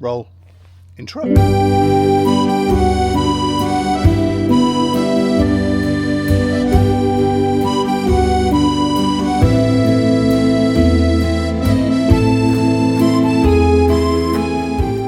roll intro.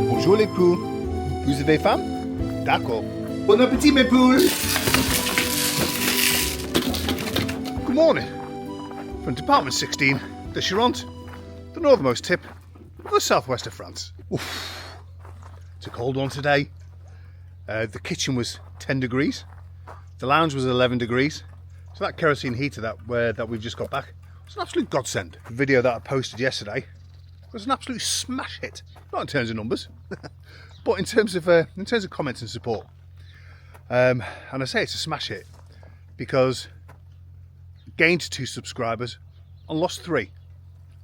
Bonjour les poules, vous avez faim? D'accord. Bon appétit mes poules. Good morning. From Department 16, the Charente, the northernmost tip of the southwest of France. Oof. It's a cold one today. The kitchen was 10 degrees. The lounge was 11 degrees. So that kerosene heater that we've just got back was an absolute godsend. The video that I posted yesterday was an absolute smash hit. Not in terms of numbers, but in terms of comments and support. And I say it's a smash hit because gained 2 subscribers and lost 3.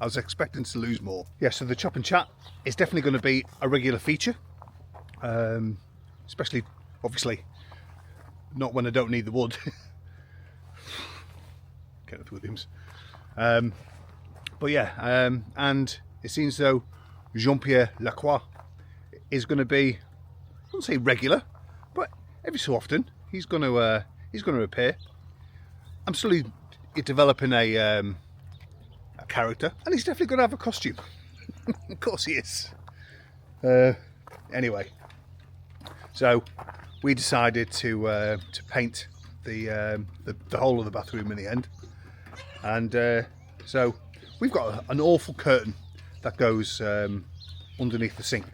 I was expecting to lose more. Yeah, so the chop and chat is definitely going to be a regular feature, especially obviously not when I don't need the wood. Kenneth Williams. But yeah, and it seems though Jean-Pierre Lacroix is going to be, I wouldn't say regular, but every so often he's going to appear. I'm slowly developing a character, and he's definitely going to have a costume. Of course he is. Anyway, so we decided to paint the whole of the bathroom in the end, and so we've got an awful curtain that goes underneath the sink,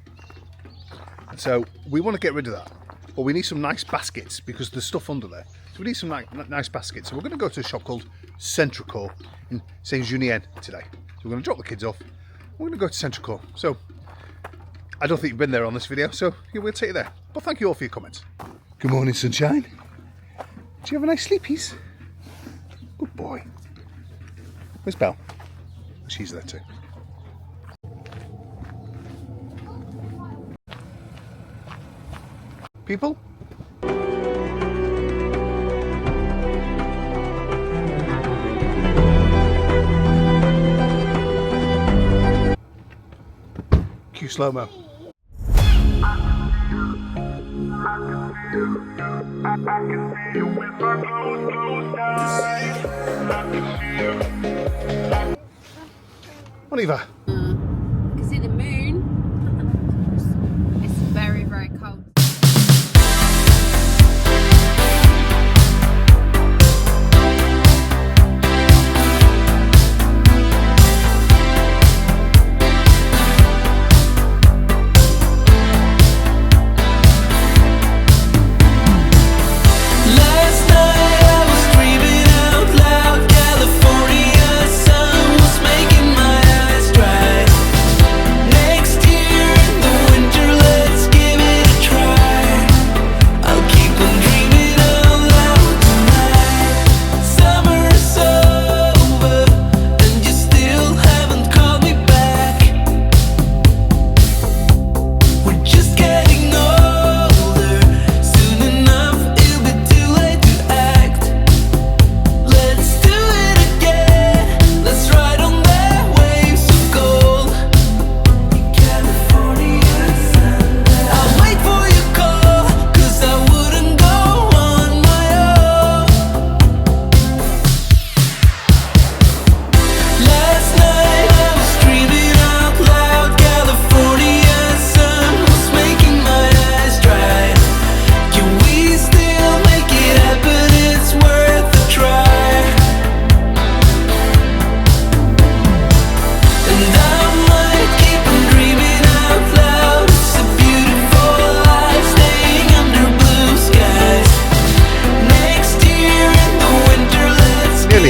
and so we want to get rid of that, but we need some nice baskets because there's stuff under there. So we need some nice baskets. So we're going to go to a shop called Centricore in Saint-Junien today. So we're going to drop the kids off. We're going to go to Centricore. So I don't think you've been there on this video, so yeah, we'll take you there. But thank you all for your comments. Good morning, sunshine. Do you have a nice sleepies? Good boy. Where's Belle? She's there too. People? Cue slow-mo. What, Eva? You can see the moon. It's very, very cold.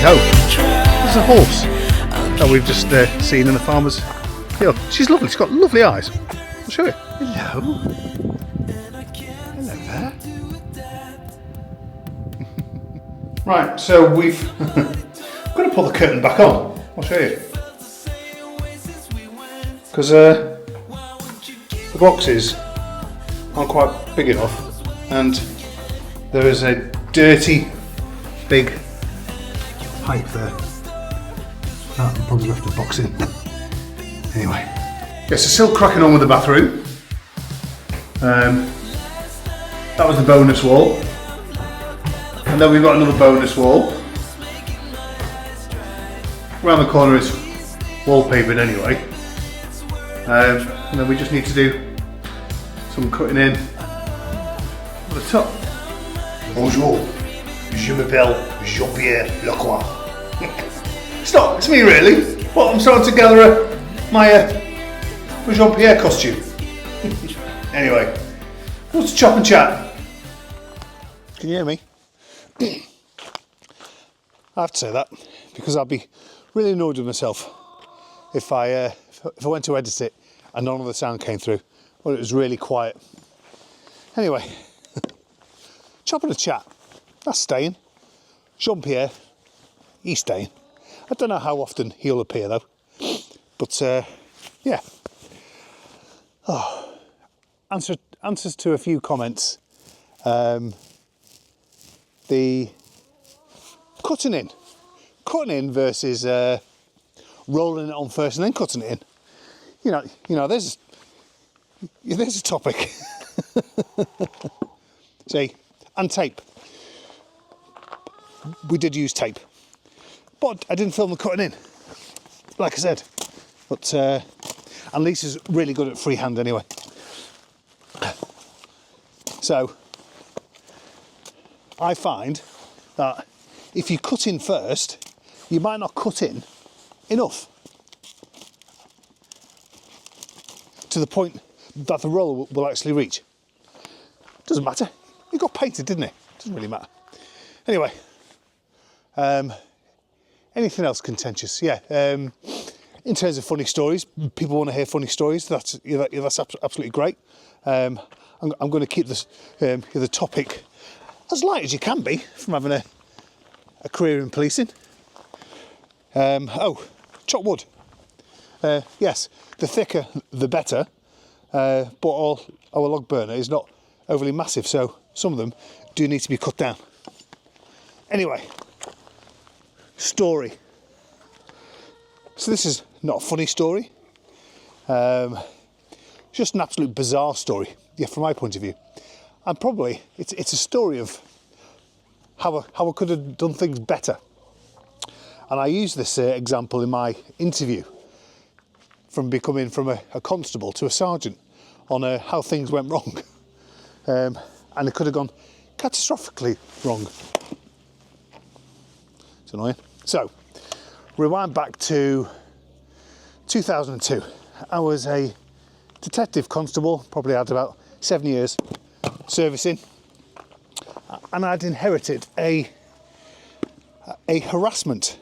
Hope. There's a horse that we've just seen in the farmer's field. She's lovely, she's got lovely eyes. I'll show you. Hello. Hello there. Right, so we've I'm going to pull the curtain back on. I'll show you. Because the boxes aren't quite big enough, and there is a dirty big pipe there. That I'm probably going to have to box in. Anyway, yes, so still cracking on with the bathroom. That was the bonus wall. And then we've got another bonus wall. Around the corner is wallpapered anyway. And then we just need to do some cutting in at the top. Bonjour, je m'appelle Jean-Pierre Lacroix. Stop, it's me really. Well, I'm starting to gather my Jean-Pierre costume. Anyway, what's chop and chat? Can you hear me? I have to say that because I'd be really annoyed with myself if I went to edit it and none of the sound came through, or it was really quiet. Anyway, chop and chat. That's staying. Jean-Pierre, he's staying. I don't know how often he'll appear though, but yeah. Oh, answers to a few comments. The cutting in versus rolling it on first and then cutting it in. You know, there's a topic. See, and tape. We did use tape, but I didn't film the cutting in, like I said. But and Lisa's really good at freehand anyway. So I find that if you cut in first, you might not cut in enough to the point that the roller will actually reach. Doesn't matter. It got painted, didn't it? Doesn't really matter. Anyway, anything else contentious? Yeah. In terms of funny stories, people want to hear funny stories. That's absolutely great. I'm going to keep this the topic as light as you can be from having a career in policing. Chop wood. Yes, the thicker the better, but our log burner is not overly massive, so some of them do need to be cut down. Anyway, story. So this is not a funny story, just an absolute bizarre story, yeah, from my point of view. And probably it's a story of how I could have done things better. And I use this example in my interview from becoming from a constable to a sergeant on how things went wrong. And it could have gone catastrophically wrong. It's annoying. So, rewind back to 2002. I was a detective constable, probably had about 7 years servicing, and I'd inherited a harassment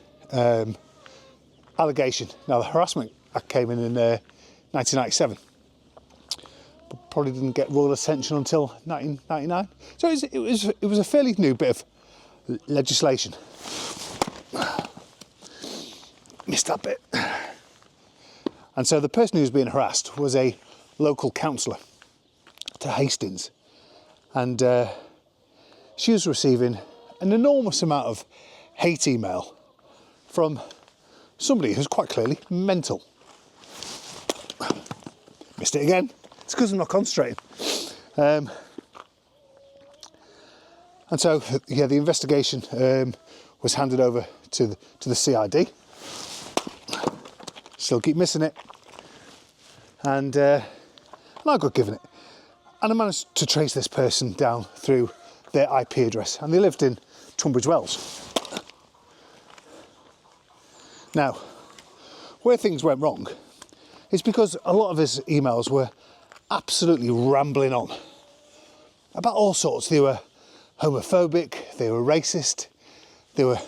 allegation. Now, the Harassment Act came in 1997, but probably didn't get royal attention until 1999. So it was a fairly new bit of legislation. Missed that bit. And so the person who was being harassed was a local councillor to Hastings, and she was receiving an enormous amount of hate email from somebody who's quite clearly mental. Missed it again. It's because I'm not concentrating. And so, yeah, the investigation was handed over to the CID. Still keep missing it. And I got given it. And I managed to trace this person down through their IP address. And they lived in Tunbridge Wells. Now, where things went wrong is because a lot of his emails were absolutely rambling on about all sorts. They were homophobic, they were racist, they were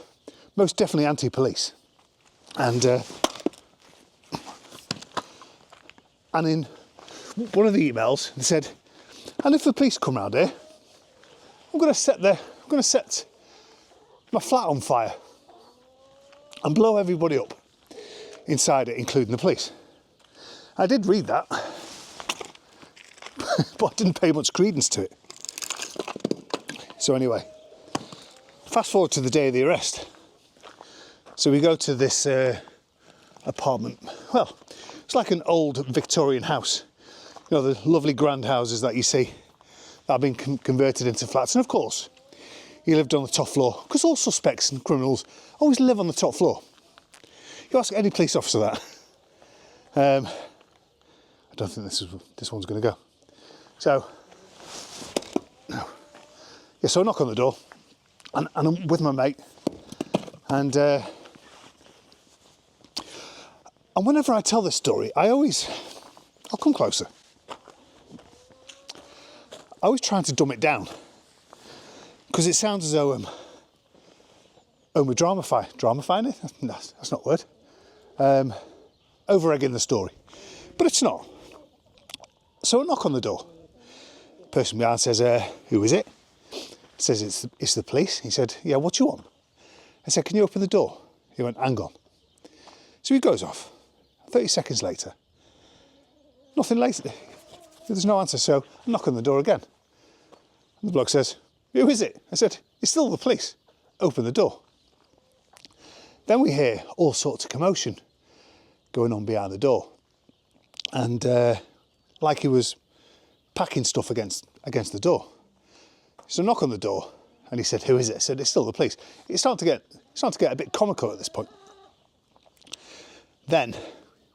most definitely anti-police. And in one of the emails, they said, and if the police come round here, I'm going to set my flat on fire and blow everybody up inside it, including the police. I did read that, but I didn't pay much credence to it. So anyway, fast forward to the day of the arrest. So we go to this apartment. Well, it's like an old Victorian house. You know, the lovely grand houses that you see that have been converted into flats. And of course, he lived on the top floor, because all suspects and criminals always live on the top floor. You ask any police officer that. I don't think this one's going to go. So, no. Yeah, so I knock on the door, and I'm with my mate, and whenever I tell this story, I'll come closer. I always try to dumb it down, because it sounds as though we're dramifying it. That's not a word. Over-egging the story, but it's not. So I knock on the door. The person behind says, "Who is it?" Says it's the police. He said, "Yeah, what do you want?" I said, "Can you open the door?" He went, "Hang on." So he goes off. 30 seconds later, nothing later. There's no answer. So I knock on the door again. And the bloke says, "Who is it?" I said, "It's still the police. Open the door." Then we hear all sorts of commotion going on behind the door, and like he was packing stuff against the door. So I knock on the door, and he said, "Who is it?" I said, "It's still the police." It's starting to get a bit comical at this point. Then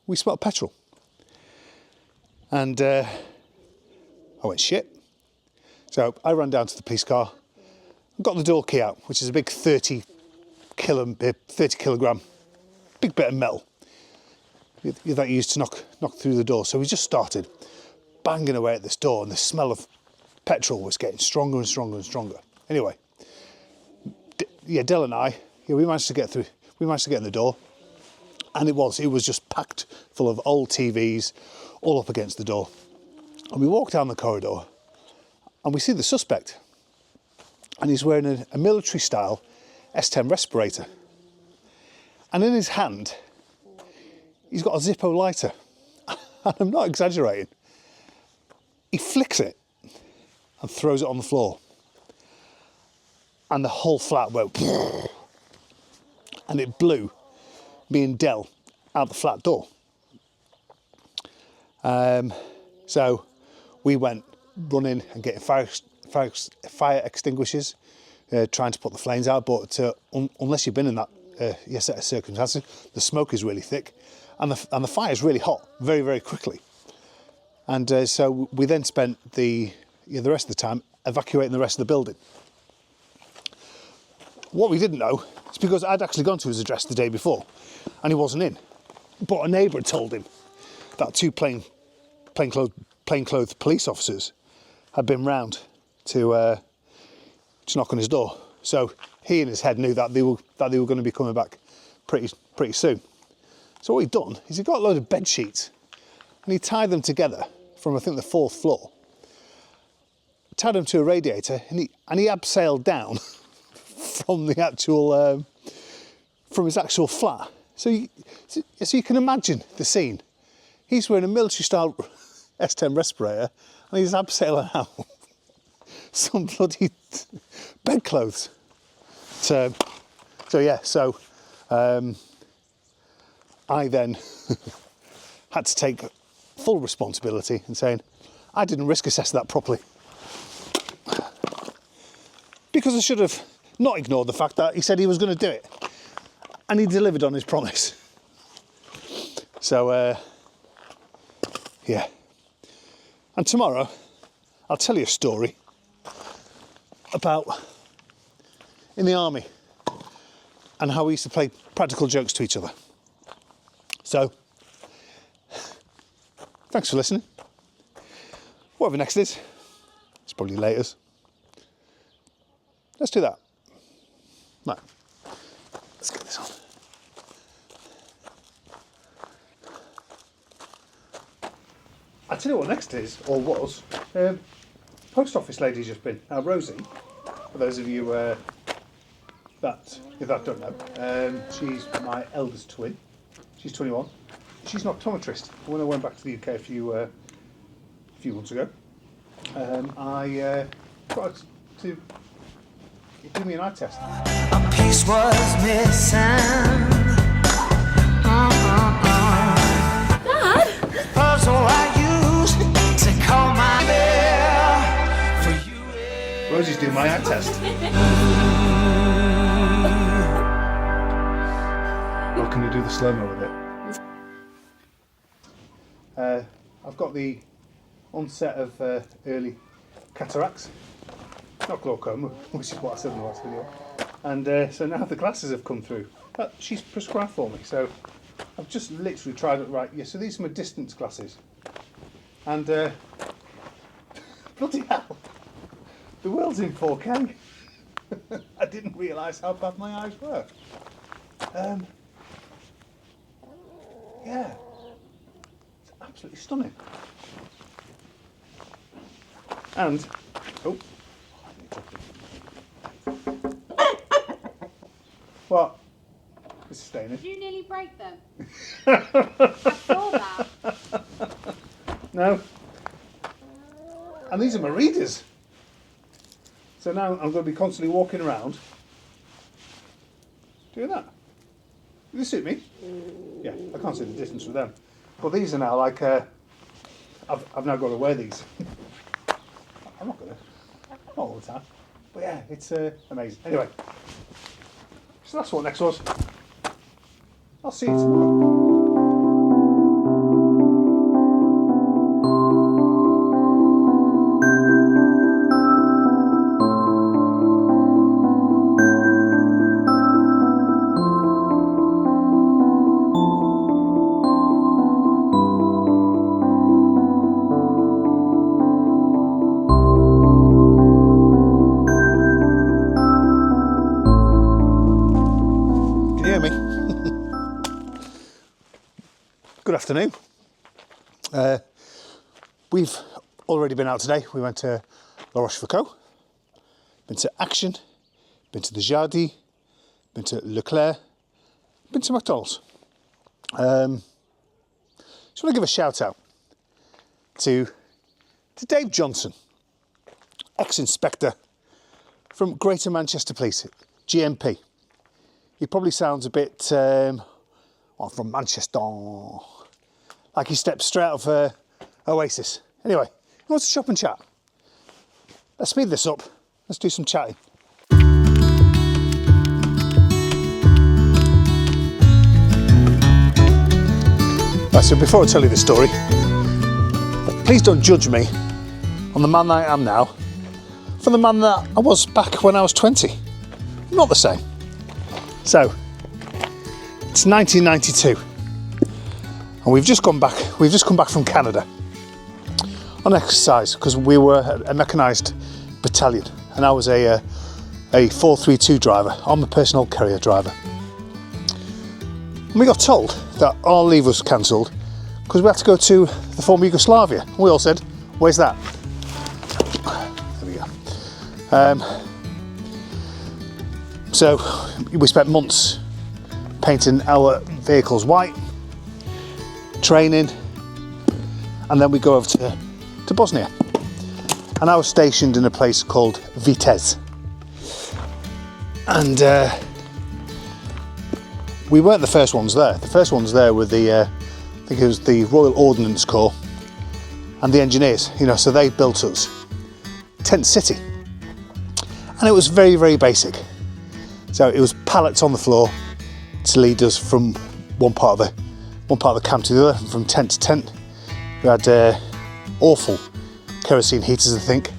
we smelled petrol, and I went, "Shit." So I ran down to the police car, got the door key out, which is a big 30 kilogram, big bit of metal that you used to knock through the door. So we just started banging away at this door, and the smell of petrol was getting stronger and stronger and stronger. Anyway, Del and I, we managed to get through. We managed to get in the door, and it was just packed full of old TVs, all up against the door. And we walk down the corridor, and we see the suspect, and he's wearing a military-style S10 respirator, and in his hand, he's got a Zippo lighter, and I'm not exaggerating. He flicks it and throws it on the floor, and the whole flat went, and it blew me and Del out the flat door. So we went running and getting fire extinguishers, trying to put the flames out. But unless you've been in that set of circumstances, the smoke is really thick, and the fire is really hot, very, very quickly. And so we then spent the rest of the time evacuating the rest of the building. What we didn't know is because I'd actually gone to his address the day before, and he wasn't in. But a neighbour had told him that two plainclothed police officers had been round to knock on his door. So he in his head knew that they were going to be coming back pretty soon. So what he'd done is he got a load of bed sheets, and he tied them together from, I think, the 4th floor. Tied them to a radiator, and he abseiled down from the actual from his actual flat. So you can imagine the scene. He's wearing a military-style S10 respirator, and he's abseiling out some bloody bedclothes. So I then had to take full responsibility and saying, I didn't risk assess that properly. Because I should have not ignored the fact that he said he was going to do it. And he delivered on his promise. So, yeah. And tomorrow, I'll tell you a story about in the army and how we used to play practical jokes to each other. So, thanks for listening. Whatever next is, it's probably later. Let's do that. Right, let's get this on. I'll tell you what next is, or was, post office lady's just been. Now Rosie, for those of you that don't know, she's my eldest twin. She's 21. She's an optometrist. When I went back to the UK a few months ago, I got her to give me an eye test. A piece was missing. Dad? Puzzle I used to do my eye test. Or can you do the slow-mo with it? I've got the onset of early cataracts, not glaucoma, which is what I said in the last video. And so now the glasses have come through. She's prescribed for me, so I've just literally tried it right. Yeah, so these are my distance glasses. And bloody hell, the world's in 4K. I didn't realise how bad my eyes were. Yeah, it's absolutely stunning. And, oh, what? It's staining. Did you nearly break them? I saw that. No. And these are my readers. So now I'm going to be constantly walking around doing that. Does this suit me? Yeah, I can't see the distance with them. But these are now like, I've now got to wear these. I'm not going to. Not all the time. But yeah, it's amazing. Anyway, so that's what next was. I'll see you tomorrow. Good afternoon. We've already been out today. We went to La Rochefoucauld, been to Action, been to the Jardin, been to Leclerc, been to McDonald's. Just want to give a shout out to Dave Johnson, ex-inspector from Greater Manchester Police, GMP. He probably sounds a bit I'm from Manchester, like he stepped straight out of Oasis. Anyway, he wants to shop and chat. Let's speed this up. Let's do some chatting. Right, so before I tell you the story, please don't judge me on the man that I am now for the man that I was back when I was 20. I'm not the same. So, it's 1992, and we've just come back from Canada on exercise because we were a mechanised battalion, and I was a 432 driver. I'm a personal carrier driver. And we got told that our leave was cancelled because we had to go to the former Yugoslavia. And we all said, "Where's that?" There we go. So we spent months painting our vehicles white, training, and then we go over to Bosnia. And I was stationed in a place called Vitez. And we weren't the first ones there. The first ones there were I think it was the Royal Ordnance Corps and the engineers, so they built us Tent City. And it was very, very basic. So it was pallets on the floor to lead us from one part of the camp to the other, from tent to tent. We had awful kerosene heaters, I think,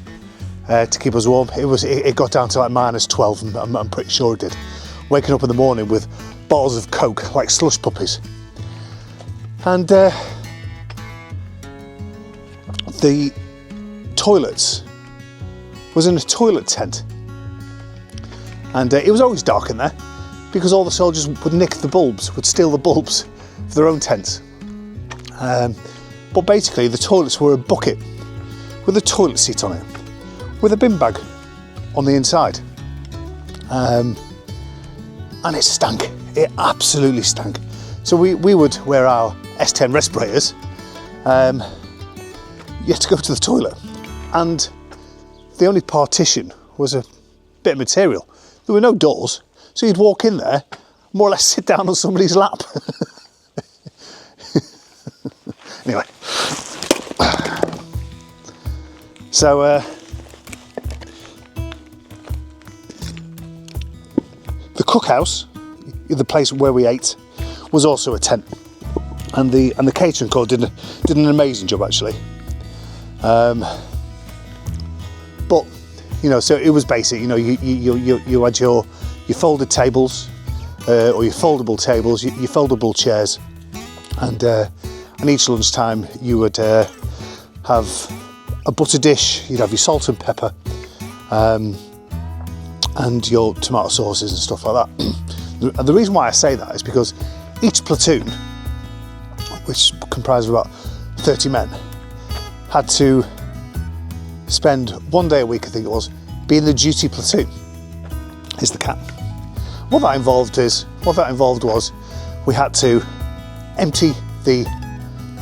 to keep us warm. It got down to like -12, and I'm pretty sure it did. Waking up in the morning with bottles of Coke, like slush puppies. And the toilets was in a toilet tent. And it was always dark in there because all the soldiers would nick the bulbs, would steal the bulbs for their own tents. But basically the toilets were a bucket with a toilet seat on it, with a bin bag on the inside. And it stank, it absolutely stank. So we would wear our S10 respirators, you had to go to the toilet. And the only partition was a bit of material. There were no doors, so you'd walk in there, more or less sit down on somebody's lap. Anyway, so cookhouse, the place where we ate, was also a tent, and the catering crew did an amazing job actually. But you know, so it was basic. You know, you had your folded tables, or your foldable tables, your foldable chairs, and each lunchtime you would have a butter dish. You'd have your salt and pepper, and your tomato sauces and stuff like that. And the reason why I say that is because each platoon, which comprised of about 30 men, had to spend 1 day a week, I think it was, being the duty platoon, is the cap. What that involved was we had to empty the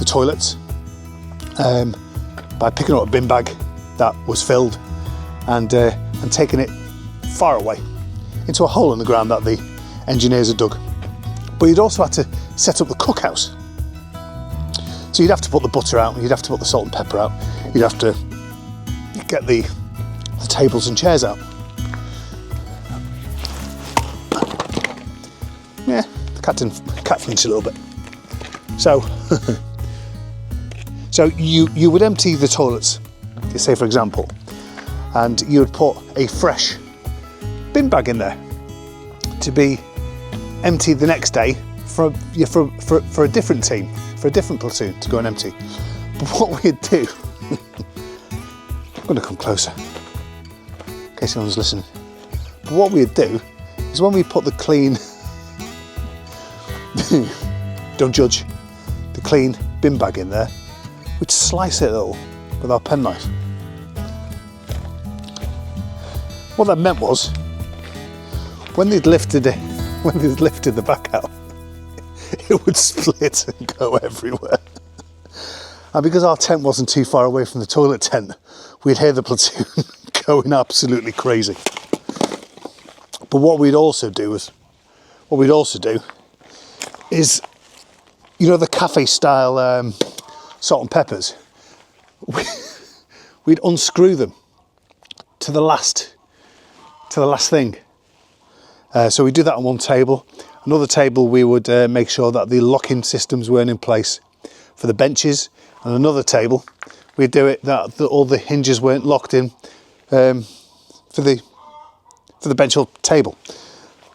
toilets by picking up a bin bag that was filled and taking it far away into a hole in the ground that the engineers had dug. But you'd also had to set up the cookhouse. So you'd have to put the butter out, you'd have to put the salt and pepper out, you'd have to get the tables and chairs out. Yeah, the cat flinched a little bit. So, so you would empty the toilets, say for example, and you would put a fresh bin bag in there to be emptied the next day for a different team, for a different platoon to go and empty. But what we'd do, I'm going to come closer in case anyone's listening. But what we'd do is when we put the clean, don't judge, the clean bin bag in there, we'd slice it a little with our penknife. What that meant was, when they'd lifted the back out, it would split and go everywhere. And because our tent wasn't too far away from the toilet tent, we'd hear the platoon going absolutely crazy. But what we'd also do is, you know, the cafe style salt and peppers, we'd unscrew them to the last thing. So we do that on one table. Another table we would make sure that the locking systems weren't in place for the benches. And another table we'd do it that all the hinges weren't locked in for the bench or table.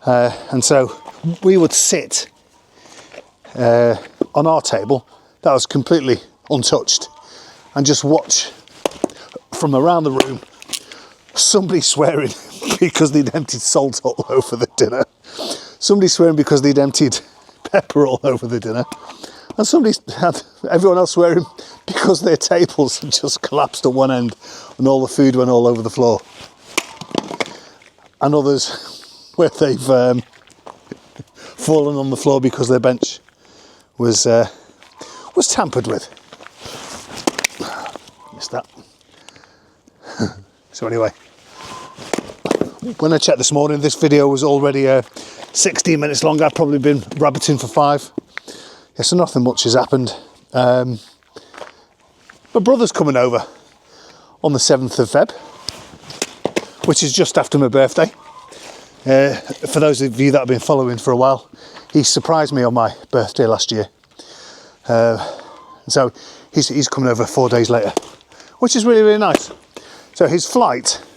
And so we would sit on our table that was completely untouched and just watch from around the room somebody swearing because they'd emptied salt all over the dinner, somebody swearing because they'd emptied pepper all over the dinner, and everyone else swearing because their tables had just collapsed at one end and all the food went all over the floor, and others where they've fallen on the floor because their bench was tampered with. Missed that. So anyway, when I checked this morning, this video was already 16 minutes long. I've probably been rabbiting for 5. Yeah, so nothing much has happened. My brother's coming over on the 7th of Feb, which is just after my birthday. For those of you that have been following for a while, he surprised me on my birthday last year. So he's coming over 4 days later, which is really, really nice. So his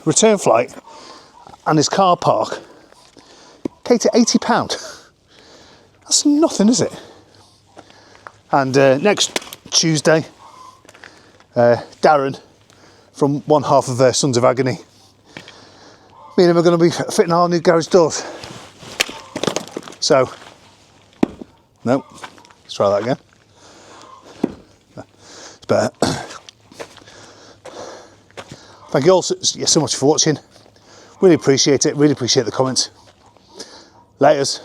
return flight, and his car park came to £80. That's nothing, is it? And next Tuesday, Darren from one half of Sons of Agony, me and him are going to be fitting our new garage doors. So, no, let's try that again. It's better. Thank you all so much for watching. Really appreciate it. Really appreciate the comments. Laters.